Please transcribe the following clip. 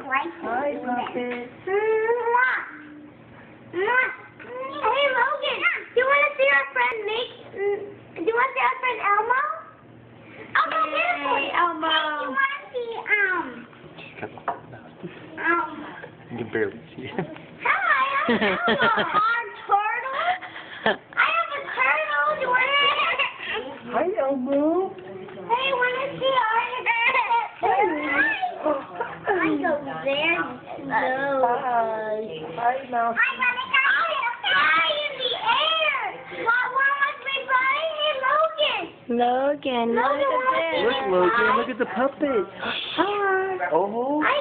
like Hi, Puppet. Hey, Logan, do you want to see our friend Nick? Do you want to see our friend Elmo? Elmo, Hey, Elmo. Do you want to see, You can barely see him. Hi, I'm Elmo. Our turtle? I have a turtle. Do you want to Hi, Elmo. Hey, want to see our turtle? I go very slow. Hi. Hi, Mouse. I gotta fly in the air. What was we flying in, Logan? Logan, look at Look, this. Logan, look at the puppet. Hi. Oh. I